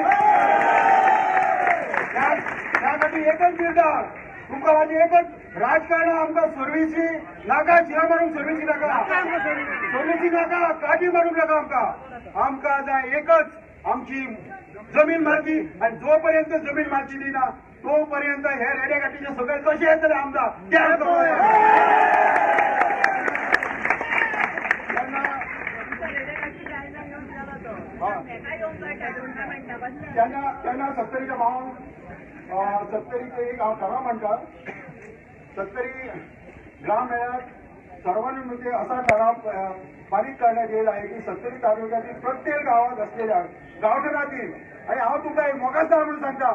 एकच निर्धार तुमकां म्हाजी एकच राजकारणां आमकां सर्विसी नाका शिरा मारूंक सर्विसी नाका काटी मारूंक नाका आमकां जाय एकच आमची जमीन मालकी आनी जो पर्यंत जमीन मालकी दिना तो पर्यंत हे रेडे काटीचे सगळे कशे येतले आमदार ते तेन्ना सत्तरीच्या भावान सत्तरीचे एक हांव ठराव म्हणटा सत्तरी ग्राम मेळ्यात सर्वांनी म्हणजे असा ठराव पारित करण्यात येईल आहे की सत्तरी तालुक्यातील प्रत्येक गावात असलेल्या गावठणातील आणि हांव तुमकां एक मोगासदार म्हणून सांगता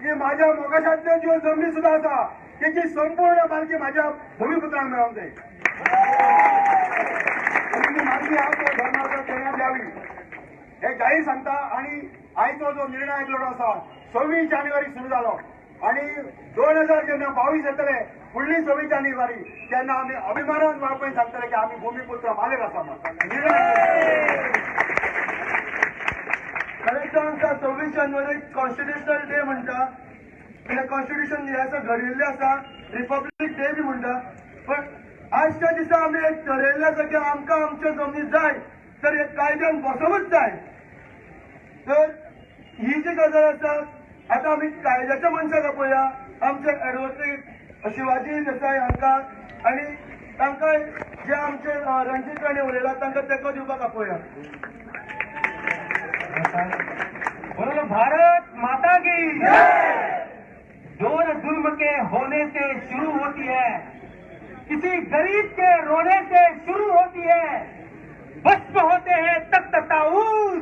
की माझ्या मोगाशातल्यो ज्यो जमनी सुद्धा आसा त्याची संपूर्ण मालकी माझ्या भूमिपुत्रांक मेळोंक जाय मालकी हांव तो धर्मार्थ करण्यात द्यावी हे जाहीर सांगता आणि आयचो जो निर्णय आयिल्लो आसा 26 जानेवारी सुरू जालो आणि 2000 जेन्ना 22 येतले फुडली 26 जानेवारी तेन्ना आमी अभिमानान वापरून सांगतले की आमी भूमिपुत्र मालक आसा करेक्ट आमकां 26 जानेवारी कॉन्स्टिट्युशनल डे म्हणटा कित्याक कॉन्स्टिट्युशन हे आसा घडिल्लें आसा रिपब्लीक डे बी म्हणटा पण आजच्या दिसा आमी एक ठरयल्लें आसा की आमकां आमच्यो जमनी जाय तर एक कायद्यान बसोवूच जाय तर ही जी गजाल आसा आता आमी कायद्याच्या मनशाक पळया आमचे एडवोकेट शिवाजी देसाई हांकां आनी तांकां जे आमचे रणजीत राणे उलयला तांकां तेंको दिवपाक आपया बोलो भारत माता की जोर जुल्म के होने से शुरू होती है किसी गरीब के रोने से शुरू होती है भस्म होते हैं तख्त ताऊस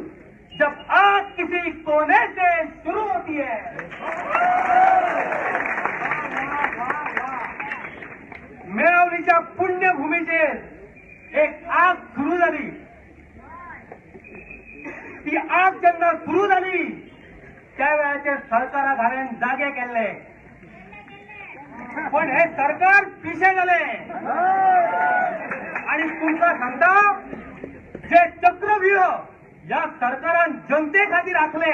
जब आग किसी कोने से शुरू होती है मेळावलीच्या पुण्यभूमीचेर एक आग सुरू झाली ती आग जेन्ना सुरू झाली त्या वेळाचेर सरकाराक हांवें जागे केल्ले पण हे सरकार पिशे झाले आणि तुमकां सांगता जे चक्रव्यूह या सरकारान जनते खातीर आखले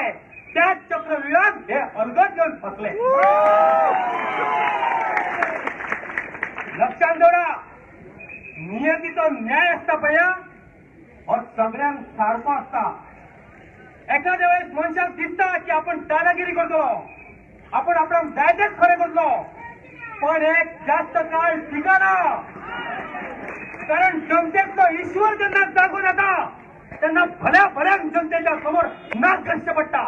त्या चक्रव्यूहात हे अलगद घेवन फसले लक्षात दवरा नियतीचो न्याय आसता पळया हो सगळ्यांक सारको आसता एखाद्या वेळेस मनशाक दिसता की आपण दादागिरी करतलो आपण आपणाक जाय तेच खरें करतलो पण एक जास्त काळ टिकना कारण जनतेतलो ईश्वर जेन्ना जागून येता तेन्ना भल्याक जनतेच्या समोर नाक घश्य पडटा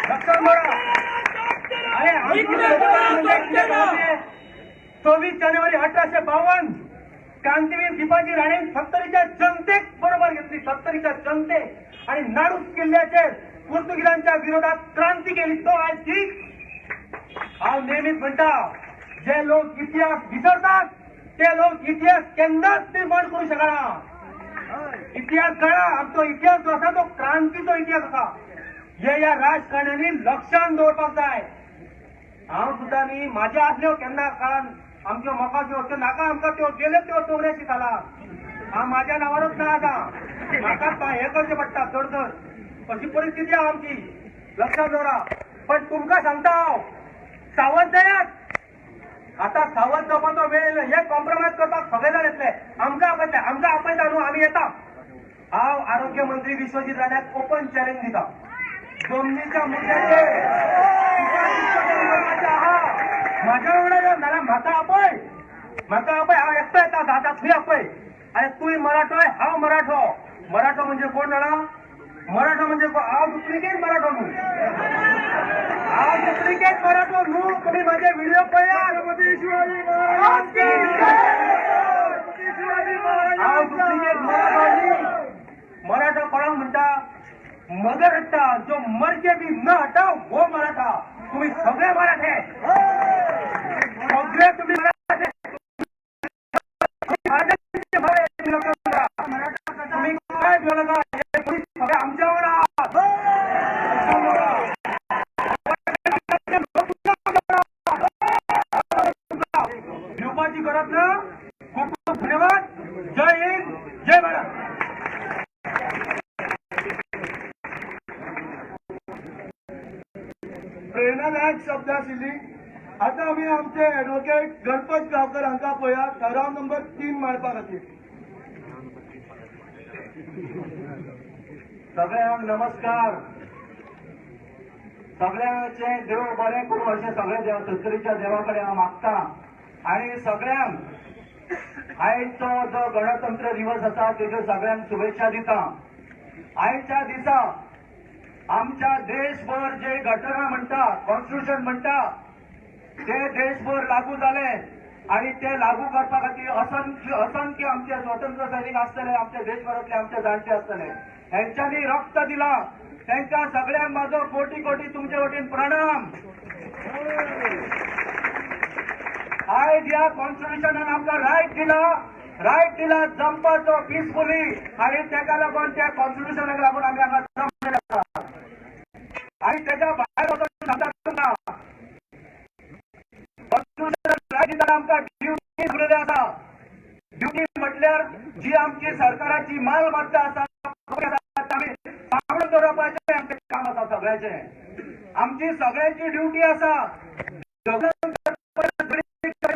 लक्षात दवरा अरे 26 जानेवारी 1852 क्रांतीवीर दिपाजी राणेन सत्तरीच्या जनतेक बरोबर घेतली सत्तरीच्या जनते आणि नाडूस किल्ल्याचेर पोर्तुगीजांच्या विरोधात क्रांती केली तो आज ठीक हांव नेहमीच म्हणटा जे लोक इतिहास विसरतात ते लोक इतिहास केन्नाच निर्माण करू शकना. इतिहास काळा आमचो इतिहास जो आसा तो क्रांतीचो इतिहास आसा. हे ह्या राजकारण्यांनी लक्षांत दवरपाक जाय. हांव सुद्दां न्ही म्हाज्या आसल्यो केन्ना काळान आमच्यो मोगाच्यो त्यो नाका आमकां त्यो गेल्यो त्यो चोवऱ्याची साला. हांव म्हाज्या नांवारूच ना आतां. म्हाका हें करचें पडटा चड चड. अशी परिस्थिती आहा आमची. लक्षांत दवरा. पण तुमकां सांगता हांव सावध जायात. आता सावध जावपाचो वेळ हे कॉम्प्रोमायज करपाक सगळे जाण येतले. आमकां आपयता न्हू आमी येता. हांव आरोग्य मंत्री विश्वजीत राण्याक ओपन चॅलेंज दिता. जमनीच्या मुद्द्याचेर म्हाज्या वांगडा यो नाल्यार म्हाका आपय. हांव एकटो येता. जाता थंय आपय. आनी तूंय मराठो हांव मराठो. मराठो म्हणजे कोण जाणा? मराठो म्हणजे हांव डुप्लिकेट मराठो न्हू. हांव डुप्लिकेट मराठो न्हू. तुम्ही माझे व्हिडिओ पळयात. हांव डुप्लिकेट मराठो न्ही. मराठा कोणाक म्हणटा? मगर हट्टा जो मर के भी न हटा वो मराठा. तुम्ही सगळे मराठे. सगळे तुम्ही मराठे. तुम्ही काय बोलू नका. तुम्ही सगळे आमच्या वांगडा आहात. भिवपाची गरज ना. खूप खूप धन्यवाद. जय हिंद जय भारत. प्रेरणादायक शब्द आशिल्ली. आता आमी आमचे ॲडव्होकेट गणपत गांवकर हांकां पळया ठराव नंबर 3 मांडपा खातीर. सगळ्यांक नमस्कार. सगळ्यांचे देव बरें करूं अशें सगळे देव सत्तरीच्या देवा कडेन हांव मागतां. आनी सगळ्यांक आयचो जो गणतंत्र दिवस आसा तेज्यो सगळ्यांक शुभेच्छा दिता. आयच्या दिसा आमच्या देशभर जे घटना म्हणटा कॉन्स्टिट्यूशन म्हणटा ते देशभर लागू जाले. आणि ते लागू करपा खातीर असंख्य आमचे स्वतंत्र सैनीक आसतले. आमच्या देशभरातले आमचे जाणटे आसतले. हेंच्यांनी रक्त दिलां. तांकां सगळ्यांक म्हाजो कोटी कोटी तुमचे वटेन प्रणाम. आयज ह्या कॉन्स्टिट्यूशनान आमकां रायट दिला जमपाचो पिसफुली. आणि ताका लागून त्या कॉन्स्टिट्यूशनाक लागून आमी हांगा जमले आसा. आणि ताच्या भायर वचून सांगता तुमकां कॉन्स्टिट्यूशन रायट दिताना आमकां ड्युटी दिलेली आसा. ड्युटी म्हटल्यार जी आमची सरकाराची मालमत्ता आसा आमी सांबाळून दवरपाचें आमचें काम आसा सगळ्यांचें. आमची सगळ्यांची ड्युटी आसा.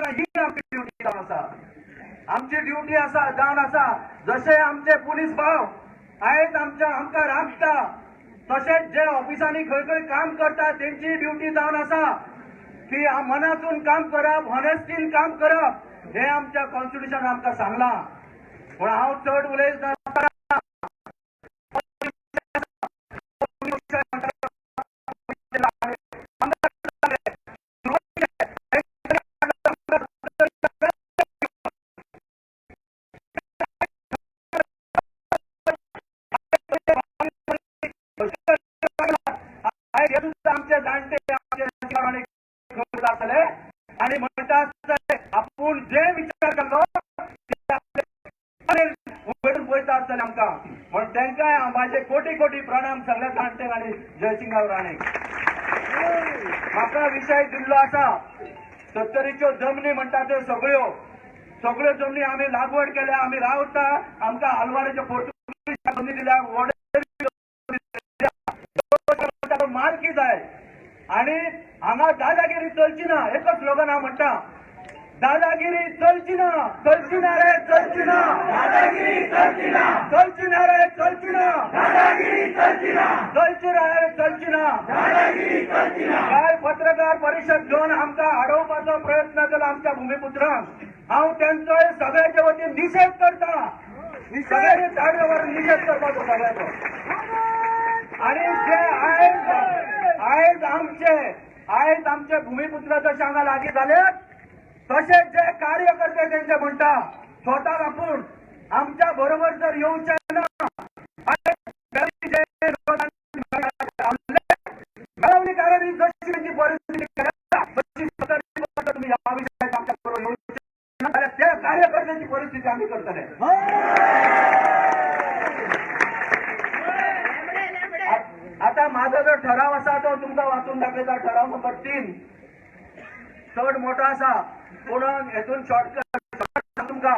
ही आमची ड्युटी जावन आसा. आमची ड्युटी आसा जावन आसा. जशे आमचे पुलीस भाव आयज आमकां राखता तशेंच जे ऑफिसांनी खंय खंय काम करता तेंची ड्युटी जावन आसा की मनासून काम करप हॉनेस्टीन काम करप. हे आमच्या कॉन्स्टिट्यूशन आमकां सांगलां. पूण हांव चड उलयतना आमचे जाणटे आसतले आणि म्हणटा आपूण जे विचार केल्लो उघडून पळयता आसतले आमकां. म्हण तांकांय म्हाजे कोटी कोटी प्रणाम सगळ्या जाणट्यांक आनी जयसिंगराव राणेक. म्हाका विशय दिल्लो आसा सत्तरीच्यो जमनी म्हणटा त्यो सगळ्यो जमनी आमी लागवड केल्या. आमी रावता. आमकां आलवाराच्यो पोर्तुगीज जमनी दिल्या. मालकी जाय. आणि हांगा दादागिरी चलची ना. एकच स्लोगन हांव म्हणटा. दादागिरी चलची ना. चलची ना रे चलची ना. दादागिरी चलची ना. चलची ना रे चलची ना. दादागिरी चलची ना. चलची ना रे चलची ना. दादागिरी चलची ना. काल पत्रकार परिषद घेवन आमकां अडवपाचो प्रयत्न केलो आमच्या भुमिपुत्रांक. हांव त्यांचोय सगळ्याच्या वतीन निशेध करता. सगळ्यांनी ताळ्यो निशेध करपाचो सगळ्याचो. आणि जे आयज आमचे भूमिपुत्र जसे हांगा लागीं जाले तसेच जे कार्यकर्ते तेंचे म्हणटा स्वताक आपूण आमच्या बरोबर जर येवचे ना मेळवणीकारांनी जशी तेंची परिस्थिती केल्या तशी तुम्ही ह्या विशयाक आमच्या बरोबर येवचे ना जाल्यार ते कार्यकर्त्याची परिस्थिती आम्ही करतले. आता माझा जो ठराव असा तो तुमचा वाचून दाखवायचा ठराव नंबर 3 चड मोठा असा पूण हेतून शॉर्टकट तुमका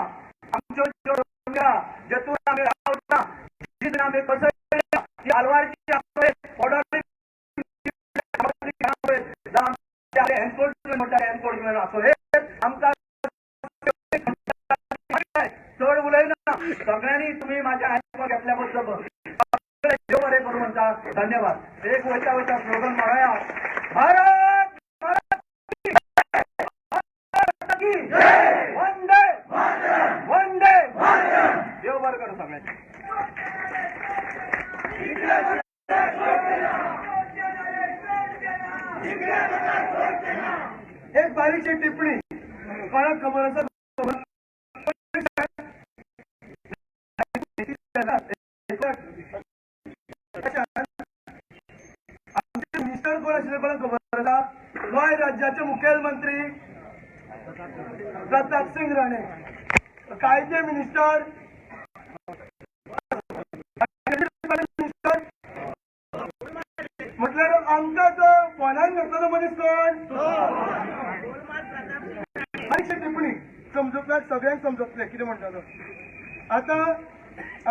आमच्या जेतून आम्ही रावता जितून आम्ही कसं ती अलवारची ऑर्डर एन्फोर्समेंट असो हे आमकां चड उलयना सगळ्यांनी तुम्ही माझ्या आयकून घेतल्याबद्दल देव बरें करूं म्हणटा. धन्यवाद. एक वयता वयता स्लोगन म्हणूया भारत वंदे वंदे देव बरें करूं सगळ्यांनी. एक बारीकशी टिप्पणी मला खबर असा आमचे मिनिस्टर कोण आशिल्ले कोणाक खबर आसा? गोंय राज्याचे मुखेलमंत्री प्रताप सिंग राणे, कायदे मिनिस्टर म्हटल्यार आमकां तो फोनान घेतलो मनीस कोण? बारीकशी टिप्पणी समजूतल्याक सगळ्यांक समजतलें कितें म्हणटा तो. आता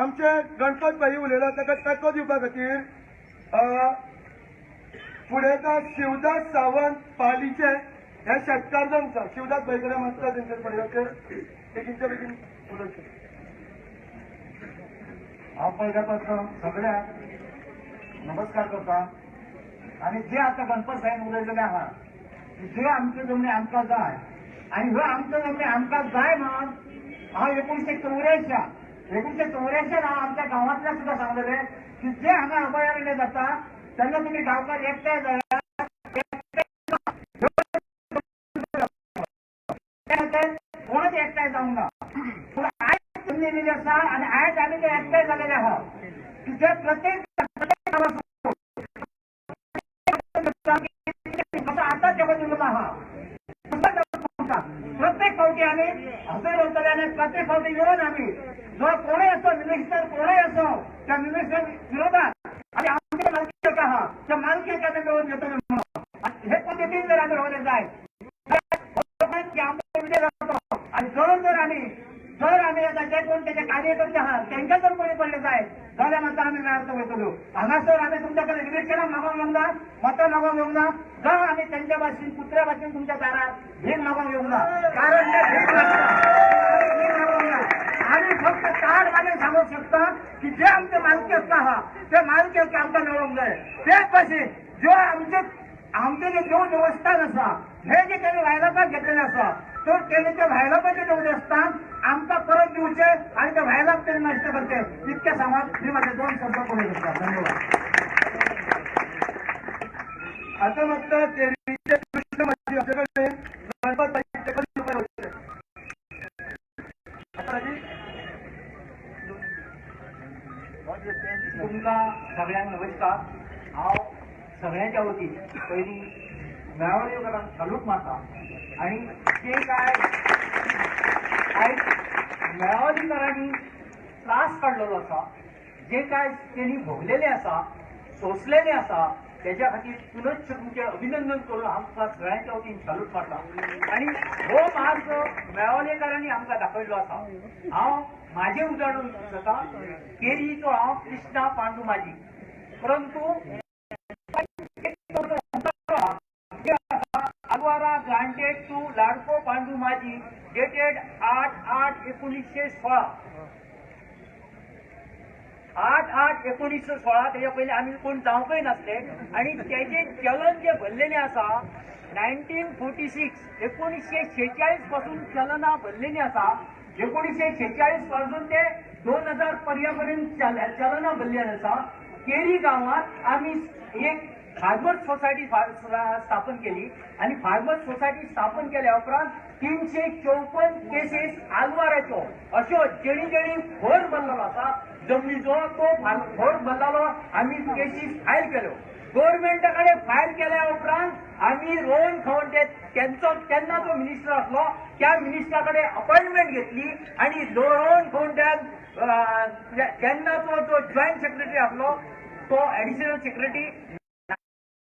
आमचे गणपत भाई उलयला ताका तेंको दिवपा खातीर फुडेकार शिवदास सावंत पालीचे हे शेतकार जण आसा. शिवदास भाई कडेन मागता तेंचे पडयाचेर बेगीनच्या बेगीन उलयचे. हांव पयल्या पासून सगळ्यांक नमस्कार करता. आणि जे आता गणपत भाईन उलयलेले आहा जे आमच्यो जमनी आमकां जाय आणि ह्यो आमच्यो जमनी आमकां जाय म्हणून हांव 1984 हांव आमच्या गांवांतल्या सुद्दां सांगलेले की जे हांगा अभयारण्य जाता तेन्ना तुमी गांवकार एकठांय जाया कोणच एकठांय जावंक ना. पूण आयज जमनी दिली आसा आणि आयज आमी ते एकठांय जालेले आहा की जे प्रत्येक आता जगत उरलो आहा प्रत्येक फावटी आम्ही हजर उरतले आणि प्रत्येक फावटी येऊन आम्ही जो कोणय असो मिनिस्टर कोणय असो त्या मिनिस्टर विरोधात आणि आमच्या मालकी आहा त्या मालकीक आम्ही मिळवून घेतले म्हणून हे पद्धतीन जर आम्ही रावले जाय आमचा विजय जातो. आणि जर आम्ही आता जे कोण त्याचे कार्यकर्ते आहात त्यांच्या जर कोणी पडले जाय जाल्यार मात्र आम्ही मेळार्थ वयतलो. हांगासर आम्ही तुमच्याकडे निरीक्षणाक मागोवंक येवंक ना, मतां मागोवंक येवंक ना, जावं आम्ही त्यांच्या भाशेन कुत्र्या भाशेन तुमच्या दारात भीक मागोवंक येवंक ना. कारण ते भीक मागता आम्ही फक्त ताड घालून सांगू शकता की जे आमचे मालकी आहा ते मालकी आमकां मेळोवंक जाय. तेच भाशेन ज्यो आमचे जे दोन देवस्थान आसा हे जे त्यांनी व्हायलापाक घेतलेले आसा तर त्यांनी ते व्हायलापाचे देवस्थान आमकां परत दिवचे आणि ते व्हायलाप त्यांनी नष्ट करते. इतके सांगत मी माझे 2 शब्द पुढे करता. धन्यवाद. आता मागता तेरवीचे कृष्ण माझी आमच्याकडे गणपत भाई कधी उपाय होते तुमकां सगळ्यांक नमस्कार. हांव सगळ्यांच्या वतीन पयलीं मेळावळेकारांक सालूट मारता आणि जे काय आयज मेळावळेकारांनी त्रास काडलेलो आसा जे काय तेणी भोगलेले आसा सोंसलेले आसा त्याच्या खातीर पुनश्च तुमचें अभिनंदन करून आमकां सगळ्यांच्या वतीन सालूट मारता. आणि हो मार्ग मेळावळेकारांनी आमकां दाखयल्लो आसा. हांव माझे उदाहरण जाता केरीचो हांव कृष्णा पांडू माझी परंतु अलवारा ग्रांटेड टू लाडको पांडू माझी डेटेड 8/8/1916 8/8/1916 त्याच्या पहिले आम्ही कोण जावंकय नासले आणि त्याचे चलन जे भरलेले आसा 1946 1946 पासून चलना भरलेली आसा. 1946 पासून ते 2000 पर्यंत चलना भरलेली आसा. केरी गावात आम्ही एक फार्मर्स सोसायटी स्थापन केली आणि फार्मर्स सोसायटी स्थापन केल्या उपरांत 354 केसेस आलवाराच्यो अश्यो जेणी भर भरलेलो आसा जमनीचो तो भर भरलेलो आम्ही केसीस फायल केल्यो. गव्हर्नमेंटाकडे फायल केल्या उपरांत आम्ही रोहन खंवटे तेन्ना तो मिनिस्टर असलो त्या मिनिस्टराकडे अपॉइंटमेंट घेतली आणि रोहन खंवट्यान तेन्नाचो जो जॉईंट सेक्रेटरी असलो तो ऍडिशनल सेक्रेटरी